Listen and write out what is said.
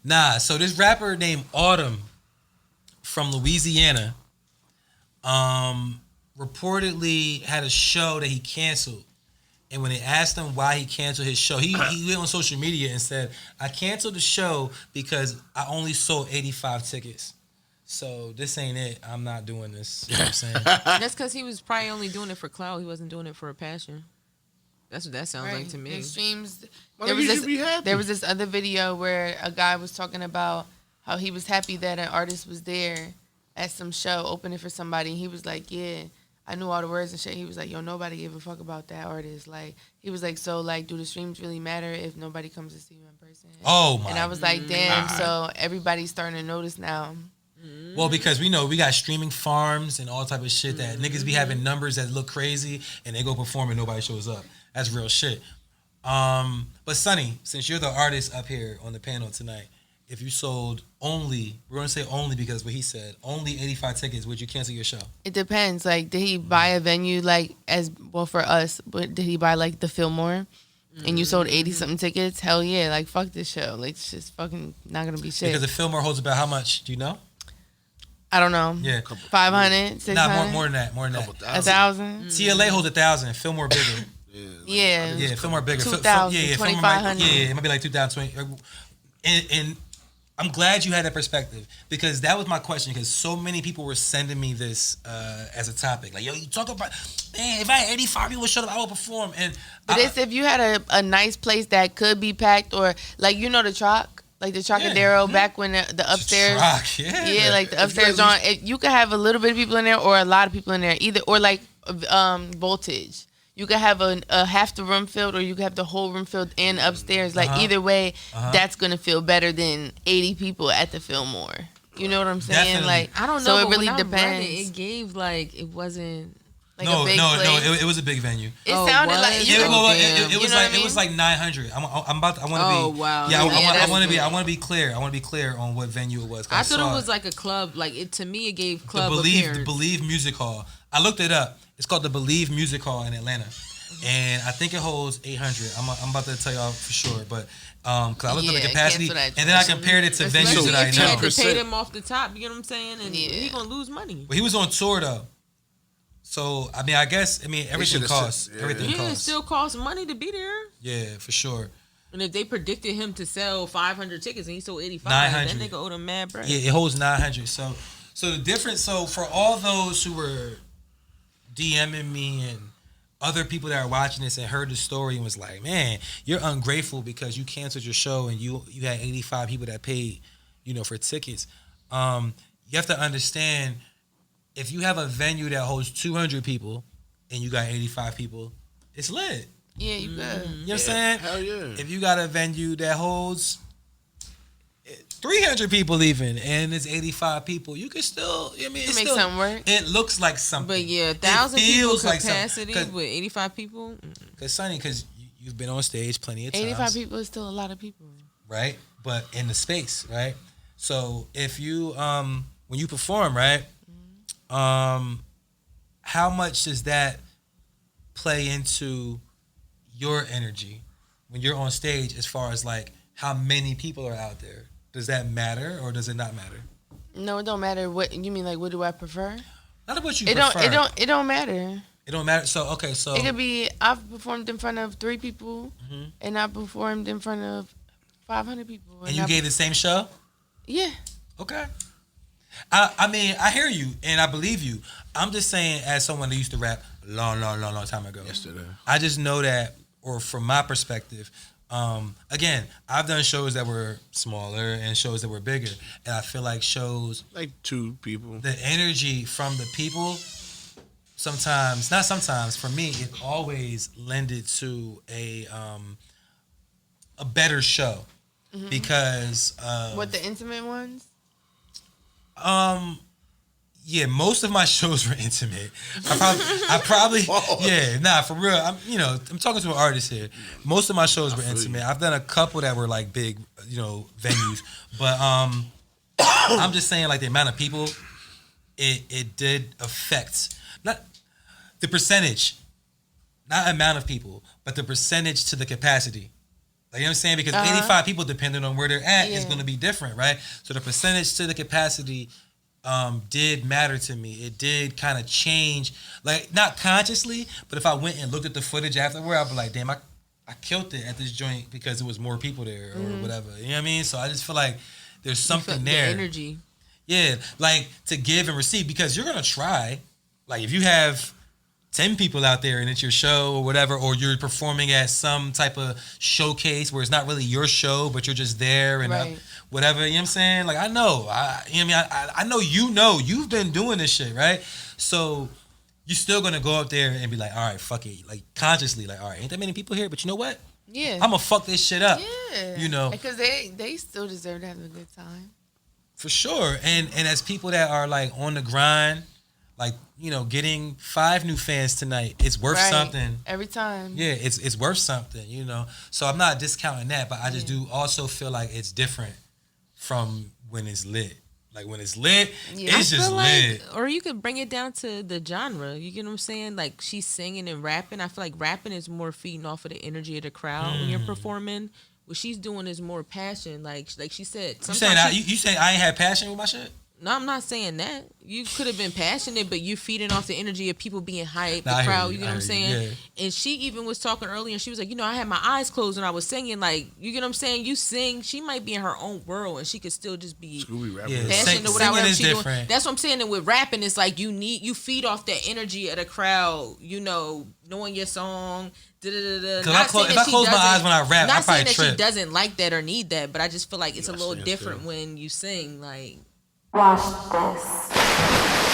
Nah, so this rapper named Autumn from Louisiana reportedly had a show that he canceled. And when they asked him why he canceled his show, he went on social media and said, I canceled the show because I only sold 85 tickets. So this ain't it. I'm not doing this. You know what I'm saying? That's because he was probably only doing it for clout. He wasn't doing it for a passion. That's what that sounds like to me. The streams. There was this other video where a guy was talking about how he was happy that an artist was there at some show opening for somebody. And he was like, yeah, I knew all the words and shit. He was like, yo, nobody gave a fuck about that artist. Like, he was like, so, like, do the streams really matter if nobody comes to see you in person? Oh, my. And I was like, damn, so everybody's starting to notice now. Well, because we know we got streaming farms and all type of shit that niggas be having numbers that look crazy and they go perform and nobody shows up. That's real shit. But Sonny, since you're the artist up here on the panel tonight, if you sold only, we're going to say only because what he said, only 85 tickets, would you cancel your show? It depends. Like, did he buy a venue, like, as well for us, but did he buy, like, the Fillmore? And you sold 80-something tickets? Hell yeah. Like, fuck this show. Like, it's just fucking not going to be shit. Because the Fillmore holds about how much? Do you know? I don't know. Yeah. 500, 600? Nah, more than that. 1,000? TLA holds 1,000. Fillmore bigger. Yeah. Yeah, Fillmore bigger. 2,000, yeah, 2,500. Yeah, it might be like 2020. And I'm glad you had that perspective because that was my question because so many people were sending me this as a topic. Like, yo, you talk about, man, if I had 85 people shut up, I would perform. But it's if you had a nice place that could be packed or, like, you know the Troc? Like the Trocadero back when the upstairs. Yeah, like the upstairs on. You could have a little bit of people in there or a lot of people in there. Either or like voltage. You could have a half the room filled or you could have the whole room filled and upstairs. Like either way, that's gonna feel better than 80 people at the Fillmore. You know what I'm saying? Definitely. Like I don't know. So but it really when I read depends. it gave like it wasn't. Like a big place. It was a big venue. It sounded like it was like 900. I want to be. Oh wow. Yeah, I want to be clear. I want to be clear on what venue it was. I thought it was like a club. Like it to me, it gave club the Believe Music Hall. I looked it up. It's called the Believe Music Hall in Atlanta, and I think it holds 800. I'm about to tell y'all for sure, but because I looked at the capacity and then I compared it to venues that I know. If you had to pay them off the top, you know what I'm saying, and he gonna lose money. But he was on tour though. So I guess everything costs. Everything costs. It still costs money to be there. Yeah, for sure. And if they predicted him to sell 500 tickets and he sold 85, 900. then they go owed him mad bread. Yeah, it holds 900. So the difference. So for all those who were DMing me and other people that are watching this and heard the story and was like, man, you're ungrateful because you canceled your show and you had 85 people that paid, for tickets. You have to understand. If you have a venue that holds 200 people and you got 85 people, it's lit. Yeah, you good. You know what I'm saying? Hell yeah. If you got a venue that holds 300 people even and it's 85 people, you can still, make something work. It looks like something. But yeah, 1,000 people capacity like with 85 people. Because Sonny, you've been on stage plenty of times. 85 people is still a lot of people. Right? But in the space, right? So if you, when you perform, right? How much does that play into your energy when you're on stage as far as like how many people are out there? Does that matter or does it not matter? No, it don't matter. What you mean? Like, what do I prefer? Not what you prefer. It don't matter. It don't matter. So it could be I've performed in front of 3 people, and I performed in front of 500 people. And you gave the same show? Yeah. Okay. I hear you and I believe you. I'm just saying, as someone that used to rap long time ago. Yesterday. I just know that, or from my perspective, again, I've done shows that were smaller and shows that were bigger, and I feel like shows like 2 people. The energy from the people, not sometimes. For me, it always lended to a better show because what the intimate ones. Yeah, most of my shows were intimate. I probably for real. I'm talking to an artist here. Most of my shows were intimate. I've done a couple that were like big, venues. But I'm just saying, like, the amount of people, it did affect not the percentage, not amount of people, but the percentage to the capacity Like, you know what I'm saying? Because 85 people, depending on where they're at, is Yeah. going to be different, right? So the percentage to the capacity did matter to me. It did kind of change, like, not consciously, but if I went and looked at the footage afterward, I'd be like, damn, I killed it at this joint because it was more people there or whatever. You know what I mean? So I just feel like there's something The there. energy. Yeah, like to give and receive, because you're going to try. Like, if you have 10 people out there and it's your show or whatever, or you're performing at some type of showcase where it's not really your show, but you're just there and Right. whatever, you know what I'm saying? Like, I know, you know what I mean? I know you've been doing this shit, right? So you're still going to go up there and be like, all right, fuck it. Like, consciously, like, all right, ain't that many people here, but you know what? Yeah. I'm going to fuck this shit up. Yeah. You know? Because they still deserve to have a good time. For sure. And as people that are, like, on the grind, like, you know, getting 5 new fans tonight, it's worth Right. something. Every time. Yeah, it's worth something, you know. So I'm not discounting that, but I just do also feel like it's different from when it's lit. Like, when it's lit, Yeah. it's I just feel lit. like, or you could bring it down to the genre. You get what I'm saying? Like, she's singing and rapping. I feel like rapping is more feeding off of the energy of the crowd when you're performing. What she's doing is more passion. Like she said. You saying you saying I ain't had passion with my shit? No, I'm not saying that. You could have been passionate, but you're feeding off the energy of people being hyped, Nah, I the hear crowd. you. You get I what I'm hear you, saying? yeah. And she even was talking earlier, and she was like, you know, I had my eyes closed when I was singing. Like, you get what I'm saying? You sing, she might be in her own world, and she could still just be Scooby rapping. Yeah. passionate or Singing whatever is she doing. different. That's what I'm saying. And with rapping, it's like you feed off that energy of the crowd. You know, knowing your song. If I close my eyes when I rap, not I probably saying that trip. she doesn't like that or need that, but I just feel like it's a Yeah, I little see that different too. when you sing. Like, Watch this.